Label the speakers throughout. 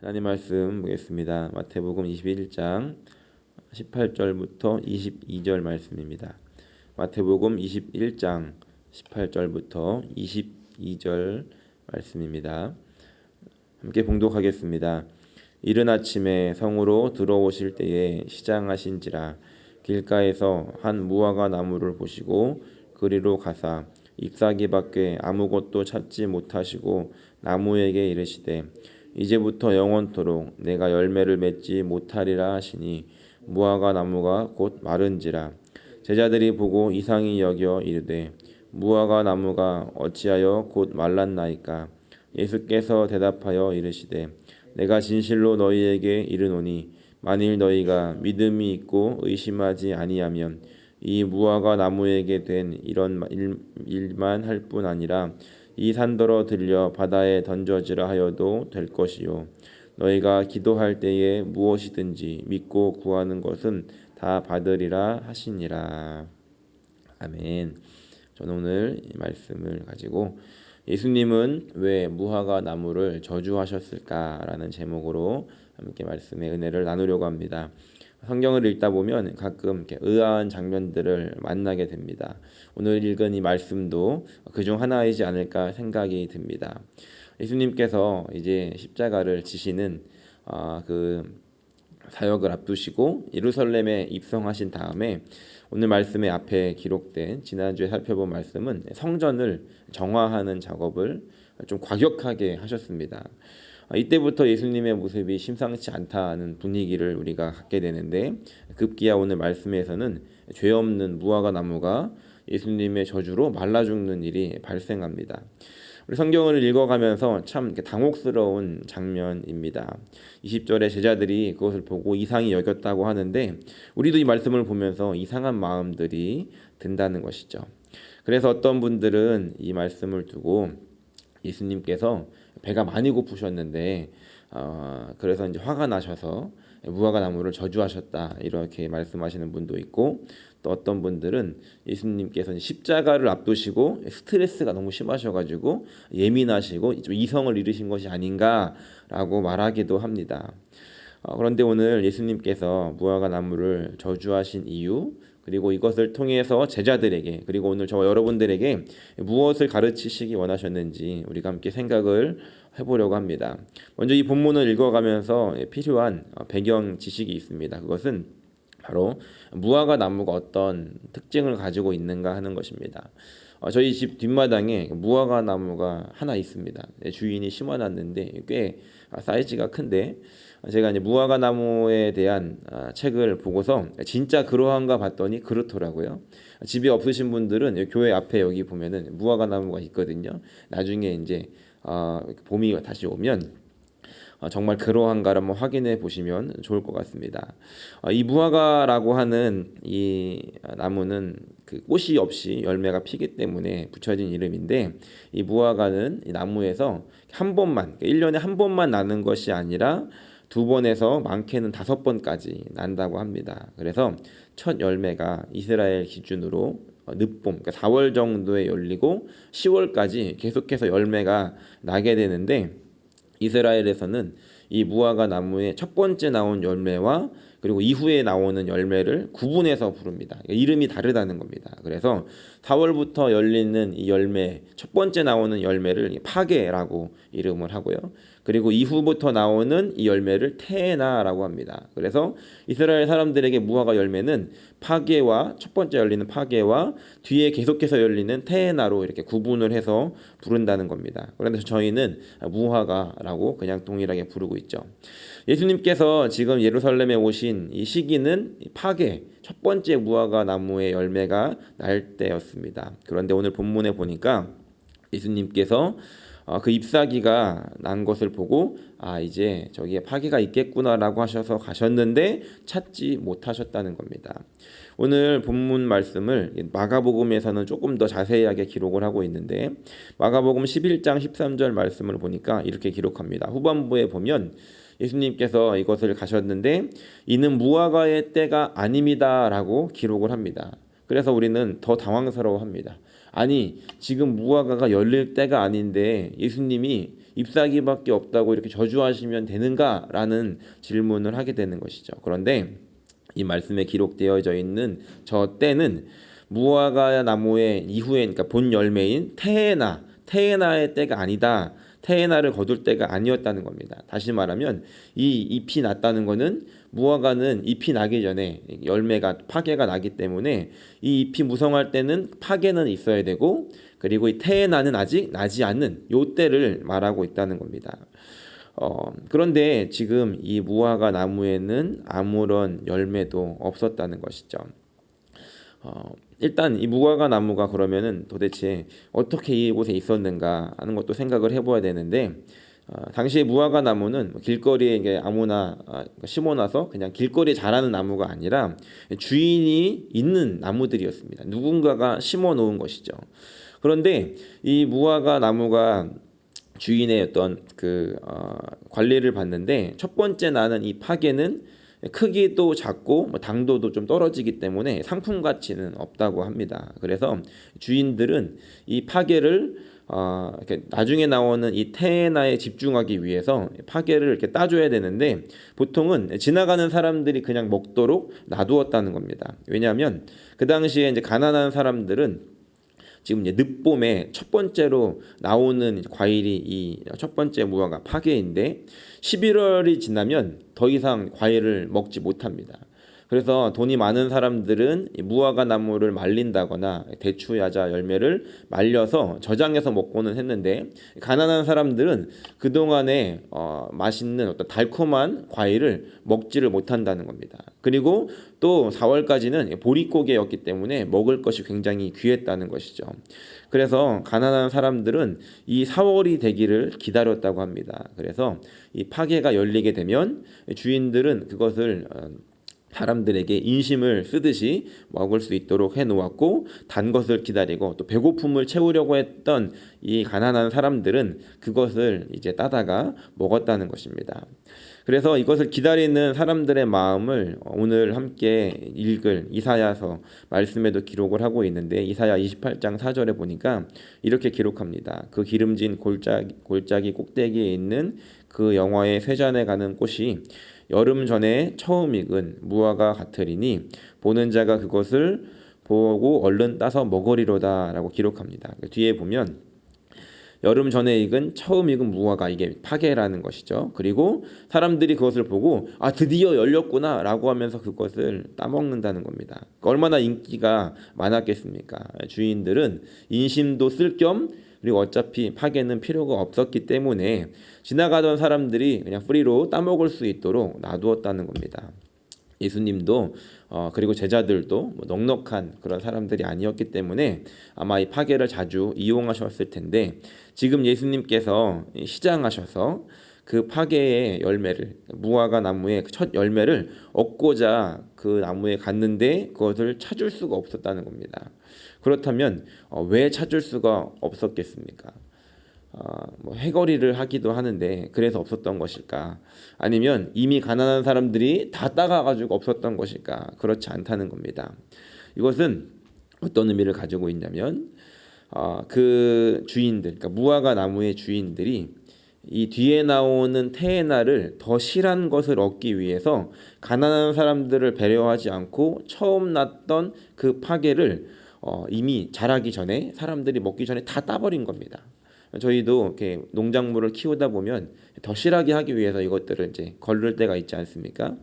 Speaker 1: 하나님 말씀 보겠습니다. 마태복음 21장 18절부터 22절 말씀입니다. 마태복음 21장 18절부터 22절 말씀입니다. 함께 봉독하겠습니다. 이른 아침에 성으로 들어오실 때에 시장하신지라 길가에서 한 무화과 나무를 보시고 그리로 가사 잎사귀밖에 아무것도 찾지 못하시고 나무에게 이르시되 이제부터 영원토록 내가 열매를 맺지 못하리라 하시니 무화과 나무가 곧 마른지라. 제자들이 보고 이상히 여겨 이르되 무화과 나무가 어찌하여 곧 말랐나이까. 예수께서 대답하여 이르시되 내가 진실로 너희에게 이르노니 만일 너희가 믿음이 있고 의심하지 아니하면 이 무화과 나무에게 된 이런 일만 할 뿐 아니라 이 산더러 들려 바다에 던져지라 하여도 될 것이요 너희가 기도할 때에 무엇이든지 믿고 구하는 것은 다 받으리라 하시니라. 아멘. 저는 오늘 이 말씀을 가지고 예수님은 왜 무화과 나무를 저주하셨을까라는 제목으로 함께 말씀의 은혜를 나누려고 합니다. 성경을 읽다 보면 가끔 이렇게 의아한 장면들을 만나게 됩니다. 오늘 읽은 이 말씀도 그중 하나이지 않을까 생각이 듭니다. 예수님께서 이제 십자가를 지시는 그 사역을 앞두시고 예루살렘에 입성하신 다음에 오늘 말씀의 앞에 기록된 지난주에 살펴본 말씀은 성전을 정화하는 작업을 좀 과격하게 하셨습니다. 이때부터 예수님의 모습이 심상치 않다는 분위기를 우리가 갖게 되는데 급기야 오늘 말씀에서는 죄 없는 무화과 나무가 예수님의 저주로 말라 죽는 일이 발생합니다. 우리 성경을 읽어가면서 참 당혹스러운 장면입니다. 20절에 제자들이 그것을 보고 이상히 여겼다고 하는데 우리도 이 말씀을 보면서 이상한 마음들이 든다는 것이죠. 그래서 어떤 분들은 이 말씀을 두고 예수님께서 배가 많이 고프셨는데 그래서 이제 화가 나셔서 무화과 나무를 저주하셨다 이렇게 말씀하시는 분도 있고 또 어떤 분들은 예수님께서 십자가를 앞두시고 스트레스가 너무 심하셔가지고 예민하시고 좀 이성을 잃으신 것이 아닌가라고 말하기도 합니다. 그런데 오늘 예수님께서 무화과 나무를 저주하신 이유 그리고 이것을 통해서 제자들에게 그리고 오늘 저와 여러분들에게 무엇을 가르치시기 원하셨는지 우리가 함께 생각을 해보려고 합니다. 먼저 이 본문을 읽어가면서 필요한 배경 지식이 있습니다. 그것은 바로 무화과 나무가 어떤 특징을 가지고 있는가 하는 것입니다. 저희 집 뒷마당에 무화과 나무가 하나 있습니다. 주인이 심어놨는데 꽤 사이즈가 큰데 제가 이제 무화과 나무에 대한 책을 보고서 진짜 그러한가 봤더니 그렇더라고요. 집이 없으신 분들은 교회 앞에 여기 보면은 무화과 나무가 있거든요. 나중에 이제 봄이 다시 오면 정말 그러한가를 한번 확인해 보시면 좋을 것 같습니다. 이 무화과라고 하는 이 나무는 그 꽃이 없이 열매가 피기 때문에 붙여진 이름인데 이 무화과는 이 나무에서 한 번만 1년에 한 번만 나는 것이 아니라 2번에서 많게는 5번까지 난다고 합니다. 그래서 첫 열매가 이스라엘 기준으로 늦봄, 그러니까 4월 정도에 열리고 10월까지 계속해서 열매가 나게 되는데 이스라엘에서는 이 무화과 나무의 첫 번째 나온 열매와 그리고 이후에 나오는 열매를 구분해서 부릅니다. 그러니까 이름이 다르다는 겁니다. 그래서 4월부터 열리는 이 열매, 첫 번째 나오는 열매를 파게라고 이름을 하고요. 그리고 이후부터 나오는 이 열매를 테에나라고 합니다. 그래서 이스라엘 사람들에게 무화과 열매는 파게와 첫 번째 열리는 파게와 뒤에 계속해서 열리는 테에나로 이렇게 구분을 해서 부른다는 겁니다. 그런데 저희는 무화과라고 그냥 동일하게 부르고 있죠. 예수님께서 지금 예루살렘에 오신 이 시기는 파게 첫 번째 무화과 나무의 열매가 날 때였습니다. 그런데 오늘 본문에 보니까 예수님께서 그 잎사귀가 난 것을 보고 이제 저기에 파기가 있겠구나라고 하셔서 가셨는데 찾지 못하셨다는 겁니다. 오늘 본문 말씀을 마가복음에서는 조금 더 자세하게 기록을 하고 있는데 마가복음 11장 13절 말씀을 보니까 이렇게 기록합니다. 후반부에 보면 예수님께서 이것을 가셨는데 이는 무화과의 때가 아닙니다라고 기록을 합니다. 그래서 우리는 더 당황스러워합니다. 아니 지금 무화과가 열릴 때가 아닌데 예수님이 잎사귀밖에 없다고 이렇게 저주하시면 되는가라는 질문을 하게 되는 것이죠. 그런데 이 말씀에 기록되어져 있는 저 때는 무화과 나무의 이후에, 그러니까 본 열매인 테에나의 때가 아니다. 테에나를 거둘 때가 아니었다는 겁니다. 다시 말하면 이 잎이 났다는 것은 무화과는 잎이 나기 전에 파괴가 나기 때문에 이 잎이 무성할 때는 파괴는 있어야 되고, 그리고 이 테에나는 아직 나지 않는 요 때를 말하고 있다는 겁니다. 그런데 지금 이 무화과 나무에는 아무런 열매도 없었다는 것이죠. 일단 이 무화과 나무가 그러면은 도대체 어떻게 이곳에 있었는가 하는 것도 생각을 해봐야 되는데, 당시에 무화과 나무는 길거리에 이게 아무나 심어놔서 그냥 길거리에 자라는 나무가 아니라 주인이 있는 나무들이었습니다. 누군가가 심어놓은 것이죠. 그런데 이 무화과 나무가 주인의 어떤 관리를 받는데, 첫 번째 나는 이 파괴는 크기도 작고 당도도 좀 떨어지기 때문에 상품 가치는 없다고 합니다. 그래서 주인들은 이 파괴를 이렇게 나중에 나오는 이 테에나에 집중하기 위해서 파괴를 이렇게 따줘야 되는데, 보통은 지나가는 사람들이 그냥 먹도록 놔두었다는 겁니다. 왜냐하면 그 당시에 이제 가난한 사람들은 지금 이제 늦봄에 첫 번째로 나오는 과일이 이 첫 번째 무화과 파괴인데, 11월이 지나면 더 이상 과일을 먹지 못합니다. 그래서 돈이 많은 사람들은 이 무화과 나무를 말린다거나 대추야자 열매를 말려서 저장해서 먹고는 했는데, 가난한 사람들은 그동안에 맛있는 어떤 달콤한 과일을 먹지를 못한다는 겁니다. 그리고 또 4월까지는 보릿고개였기 때문에 먹을 것이 굉장히 귀했다는 것이죠. 그래서 가난한 사람들은 이 4월이 되기를 기다렸다고 합니다. 그래서 이 파괴가 열리게 되면 주인들은 그것을 사람들에게 인심을 쓰듯이 먹을 수 있도록 해놓았고, 단 것을 기다리고 또 배고픔을 채우려고 했던 이 가난한 사람들은 그것을 이제 따다가 먹었다는 것입니다. 그래서 이것을 기다리는 사람들의 마음을 오늘 함께 읽을 이사야서 말씀에도 기록을 하고 있는데, 이사야 28장 4절에 보니까 이렇게 기록합니다. 그 기름진 골짜기 꼭대기에 있는 그 영화의 쇠잔에 가는 꽃이 여름 전에 처음 익은 무화과 같으리니 보는 자가 그것을 보고 얼른 따서 먹으리로다 라고 기록합니다. 뒤에 보면 여름 전에 익은 처음 익은 무화과, 이게 파괴라는 것이죠. 그리고 사람들이 그것을 보고 드디어 열렸구나 라고 하면서 그것을 따먹는다는 겁니다. 얼마나 인기가 많았겠습니까? 주인들은 인심도 쓸 겸, 그리고 어차피 파괴는 필요가 없었기 때문에 지나가던 사람들이 그냥 프리로 따먹을 수 있도록 놔두었다는 겁니다. 예수님도 그리고 제자들도 넉넉한 그런 사람들이 아니었기 때문에 아마 이 파괴를 자주 이용하셨을 텐데, 지금 예수님께서 시장하셔서 그 파괴의 열매를, 무화과 나무의 첫 열매를 얻고자 그 나무에 갔는데 그것을 찾을 수가 없었다는 겁니다. 그렇다면 왜 찾을 수가 없었겠습니까? 해거리를 하기도 하는데 그래서 없었던 것일까? 아니면 이미 가난한 사람들이 다 따가가지고 없었던 것일까? 그렇지 않다는 겁니다. 이것은 어떤 의미를 가지고 있냐면 그 주인들, 그러니까 무화과 나무의 주인들이 이 뒤에 나오는 테에나를 더 실한 것을 얻기 위해서 가난한 사람들을 배려하지 않고 처음 났던 그 파괴를 이미 자라기 전에, 사람들이 먹기 전에 다 따버린 겁니다. 저희도 이렇게 농작물을 키우다 보면 더 실하게 하기 위해서 이것들을 이제 거를 때가 있지 않습니까?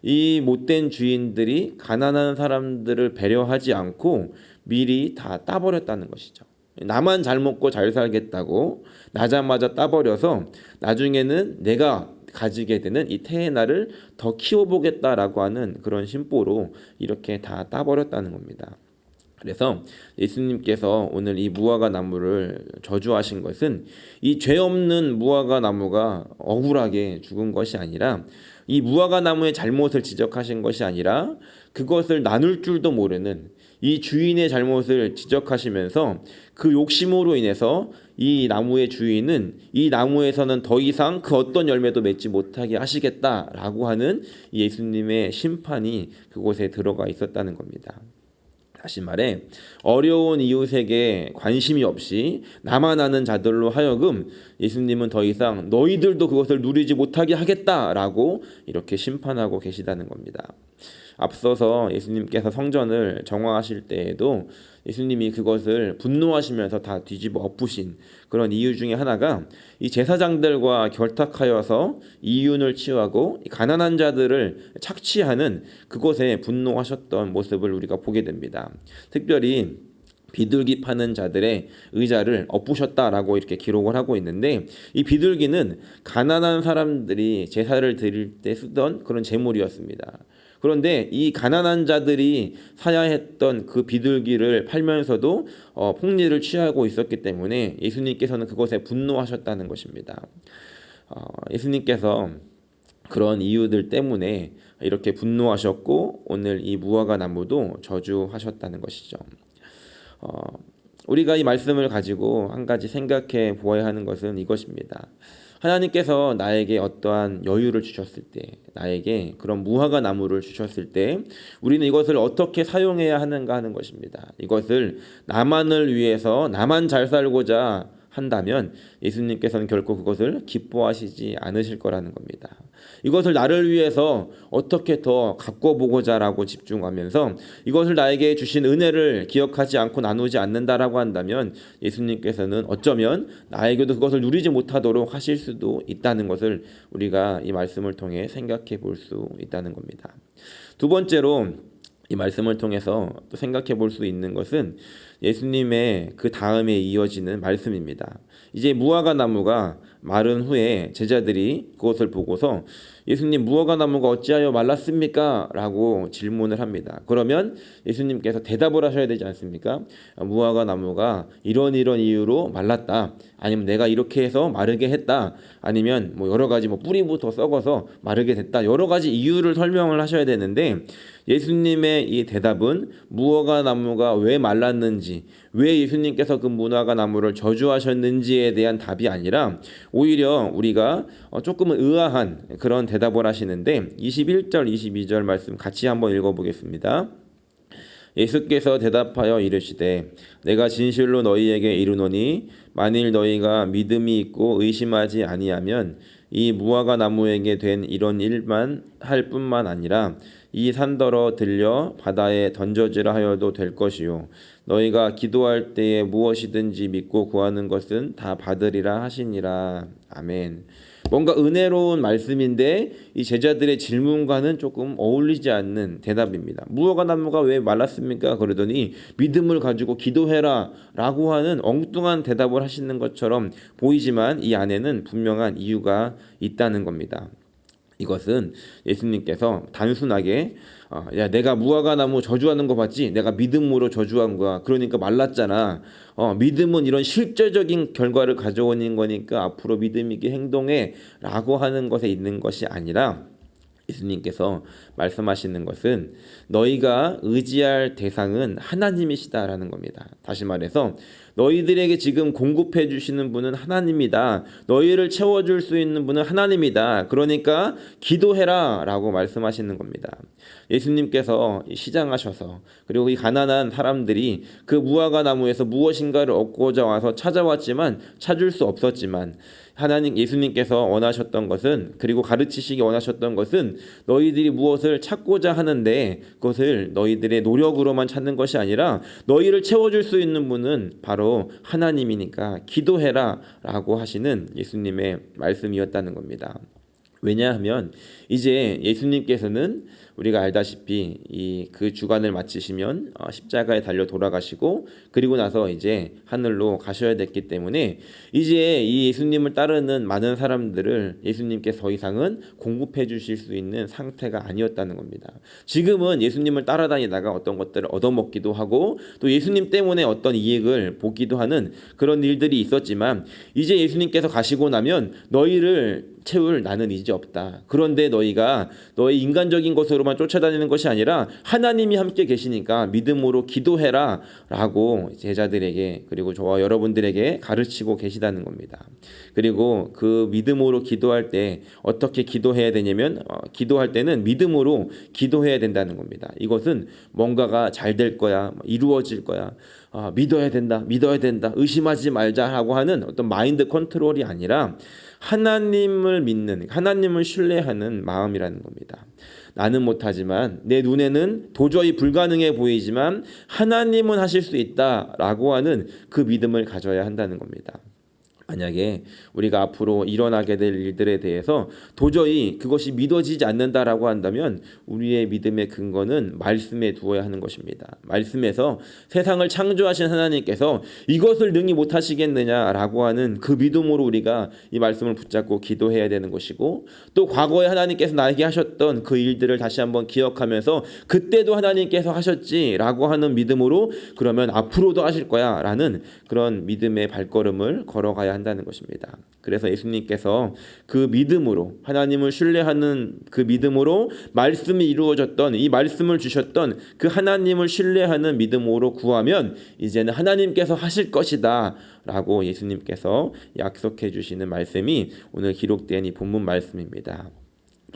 Speaker 1: 이 못된 주인들이 가난한 사람들을 배려하지 않고 미리 다 따버렸다는 것이죠. 나만 잘 먹고 잘 살겠다고 나자마자 따버려서 나중에는 내가 가지게 되는 이 테에나를 더 키워보겠다라고 하는 그런 심보로 이렇게 다 따버렸다는 겁니다. 그래서 예수님께서 오늘 이 무화과 나무를 저주하신 것은 이 죄 없는 무화과 나무가 억울하게 죽은 것이 아니라, 이 무화과 나무의 잘못을 지적하신 것이 아니라 그것을 나눌 줄도 모르는 이 주인의 잘못을 지적하시면서 그 욕심으로 인해서 이 나무의 주인은 이 나무에서는 더 이상 그 어떤 열매도 맺지 못하게 하시겠다라고 하는 예수님의 심판이 그곳에 들어가 있었다는 겁니다. 다시 말해 어려운 이웃에게 관심이 없이 나만 아는 자들로 하여금 예수님은 더 이상 너희들도 그것을 누리지 못하게 하겠다라고 이렇게 심판하고 계시다는 겁니다. 앞서서 예수님께서 성전을 정화하실 때에도 예수님이 그것을 분노하시면서 다 뒤집어 엎으신 그런 이유 중에 하나가 이 제사장들과 결탁하여서 이윤을 취하고 가난한 자들을 착취하는 그것에 분노하셨던 모습을 우리가 보게 됩니다. 특별히 비둘기 파는 자들의 의자를 엎으셨다라고 이렇게 기록을 하고 있는데, 이 비둘기는 가난한 사람들이 제사를 드릴 때 쓰던 그런 제물이었습니다. 그런데 이 가난한 자들이 사야 했던 그 비둘기를 팔면서도 폭리를 취하고 있었기 때문에 예수님께서는 그것에 분노하셨다는 것입니다. 예수님께서 그런 이유들 때문에 이렇게 분노하셨고 오늘 이 무화과 나무도 저주하셨다는 것이죠. 우리가 이 말씀을 가지고 한 가지 생각해 보아야 하는 것은 이것입니다. 하나님께서 나에게 어떠한 여유를 주셨을 때, 나에게 그런 무화과 나무를 주셨을 때 우리는 이것을 어떻게 사용해야 하는가 하는 것입니다. 이것을 나만을 위해서 나만 잘 살고자 한다면 예수님께서는 결코 그것을 기뻐하시지 않으실 거라는 겁니다. 이것을 나를 위해서 어떻게 더 가꿔보고자라고 집중하면서 이것을 나에게 주신 은혜를 기억하지 않고 나누지 않는다라고 한다면 예수님께서는 어쩌면 나에게도 그것을 누리지 못하도록 하실 수도 있다는 것을 우리가 이 말씀을 통해 생각해 볼 수 있다는 겁니다. 두 번째로 이 말씀을 통해서 또 생각해 볼 수 있는 것은 예수님의 그 다음에 이어지는 말씀입니다. 이제 무화과 나무가 마른 후에 제자들이 그것을 보고서 예수님, 무화과 나무가 어찌하여 말랐습니까? 라고 질문을 합니다. 그러면 예수님께서 대답을 하셔야 되지 않습니까? 무화과 나무가 이런 이유로 말랐다. 아니면 내가 이렇게 해서 마르게 했다. 아니면 뭐 여러 가지 뿌리부터 썩어서 마르게 됐다. 여러 가지 이유를 설명을 하셔야 되는데 예수님의 이 대답은 무화과 나무가 왜 말랐는지, 왜 예수님께서 그 무화과 나무를 저주하셨는지에 대한 답이 아니라 오히려 우리가 조금은 의아한 그런 대답을 하시는데 21절 22절 말씀 같이 한번 읽어보겠습니다. 예수께서 대답하여 이르시되 내가 진실로 너희에게 이르노니 만일 너희가 믿음이 있고 의심하지 아니하면 이 무화과 나무에게 된 이런 일만 할 뿐만 아니라 이 산더러 들려 바다에 던져지라 하여도 될 것이요 너희가 기도할 때에 무엇이든지 믿고 구하는 것은 다 받으리라 하시니라. 아멘. 뭔가 은혜로운 말씀인데 이 제자들의 질문과는 조금 어울리지 않는 대답입니다. 무화과 나무가 왜 말랐습니까? 그러더니 믿음을 가지고 기도해라 라고 하는 엉뚱한 대답을 하시는 것처럼 보이지만 이 안에는 분명한 이유가 있다는 겁니다. 이것은 예수님께서 단순하게 야, 내가 무화과 나무 저주하는 거 봤지? 내가 믿음으로 저주한 거야. 그러니까 말랐잖아. 믿음은 이런 실제적인 결과를 가져오는 거니까 앞으로 믿음 있게 행동해 라고 하는 것에 있는 것이 아니라 예수님께서 말씀하시는 것은 너희가 의지할 대상은 하나님이시다라는 겁니다. 다시 말해서 너희들에게 지금 공급해 주시는 분은 하나님이다. 너희를 채워줄 수 있는 분은 하나님이다. 그러니까 기도해라 라고 말씀하시는 겁니다. 예수님께서 시장하셔서 그리고 이 가난한 사람들이 그 무화과 나무에서 무엇인가를 얻고자 와서 찾아왔지만 찾을 수 없었지만 하나님 예수님께서 원하셨던 것은 그리고 가르치시기 원하셨던 것은 너희들이 무엇을 찾고자 하는데 그것을 너희들의 노력으로만 찾는 것이 아니라 너희를 채워줄 수 있는 분은 바로 하나님이니까 기도해라 라고 하시는 예수님의 말씀이었다는 겁니다. 왜냐하면 이제 예수님께서는 우리가 알다시피 그 주간을 마치시면 십자가에 달려 돌아가시고 그리고 나서 이제 하늘로 가셔야 됐기 때문에 이제 이 예수님을 따르는 많은 사람들을 예수님께서 더 이상은 공급해 주실 수 있는 상태가 아니었다는 겁니다. 지금은 예수님을 따라다니다가 어떤 것들을 얻어먹기도 하고 또 예수님 때문에 어떤 이익을 보기도 하는 그런 일들이 있었지만 이제 예수님께서 가시고 나면 너희를 채울 나는 이제 없다. 그런데 너희가 너의 인간적인 것으로만 쫓아다니는 것이 아니라 하나님이 함께 계시니까 믿음으로 기도해라 라고 제자들에게 그리고 저와 여러분들에게 가르치고 계시다는 겁니다. 그리고 그 믿음으로 기도할 때 어떻게 기도해야 되냐면 기도할 때는 믿음으로 기도해야 된다는 겁니다. 이것은 뭔가가 잘 될 거야, 이루어질 거야, 믿어야 된다, 의심하지 말자라고 하는 어떤 마인드 컨트롤이 아니라 하나님을 믿는, 하나님을 신뢰하는 마음이라는 겁니다. 나는 못하지만 내 눈에는 도저히 불가능해 보이지만 하나님은 하실 수 있다라고 하는 그 믿음을 가져야 한다는 겁니다. 만약에 우리가 앞으로 일어나게 될 일들에 대해서 도저히 그것이 믿어지지 않는다라고 한다면 우리의 믿음의 근거는 말씀에 두어야 하는 것입니다. 말씀에서 세상을 창조하신 하나님께서 이것을 능히 못하시겠느냐라고 하는 그 믿음으로 우리가 이 말씀을 붙잡고 기도해야 되는 것이고, 또 과거에 하나님께서 나에게 하셨던 그 일들을 다시 한번 기억하면서 그때도 하나님께서 하셨지라고 하는 믿음으로 그러면 앞으로도 하실 거야 라는 그런 믿음의 발걸음을 걸어가야 한다는 것입니다. 그래서 예수님께서 그 믿음으로, 하나님을 신뢰하는 그 믿음으로 말씀이 이루어졌던, 이 말씀을 주셨던 그 하나님을 신뢰하는 믿음으로 구하면 이제는 하나님께서 하실 것이다 라고 예수님께서 약속해 주시는 말씀이 오늘 기록된 이 본문 말씀입니다.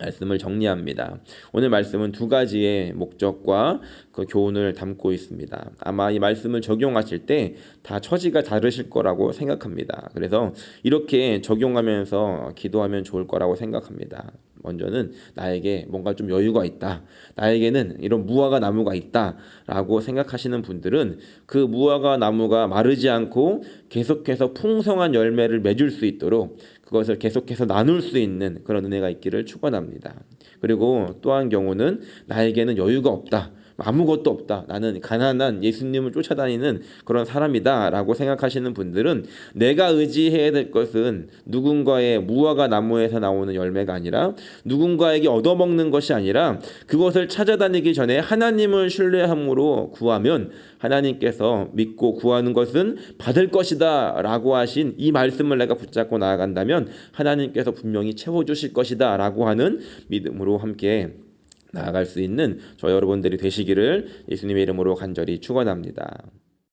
Speaker 1: 말씀을 정리합니다. 오늘 말씀은 두 가지의 목적과 그 교훈을 담고 있습니다. 아마 이 말씀을 적용하실 때 다 처지가 다르실 거라고 생각합니다. 그래서 이렇게 적용하면서 기도하면 좋을 거라고 생각합니다. 먼저는 나에게 뭔가 좀 여유가 있다, 나에게는 이런 무화과 나무가 있다라고 생각하시는 분들은 그 무화과 나무가 마르지 않고 계속해서 풍성한 열매를 맺을 수 있도록 그것을 계속해서 나눌 수 있는 그런 은혜가 있기를 축원합니다. 그리고 또 한 경우는 나에게는 여유가 없다, 아무것도 없다, 나는 가난한 예수님을 쫓아다니는 그런 사람이다 라고 생각하시는 분들은 내가 의지해야 될 것은 누군가의 무화과 나무에서 나오는 열매가 아니라 누군가에게 얻어먹는 것이 아니라 그것을 찾아다니기 전에 하나님을 신뢰함으로 구하면 하나님께서 믿고 구하는 것은 받을 것이다 라고 하신 이 말씀을 내가 붙잡고 나아간다면 하나님께서 분명히 채워주실 것이다 라고 하는 믿음으로 함께 나아갈 수 있는 저 여러분들이 되시기를 예수님의 이름으로 간절히 축원합니다.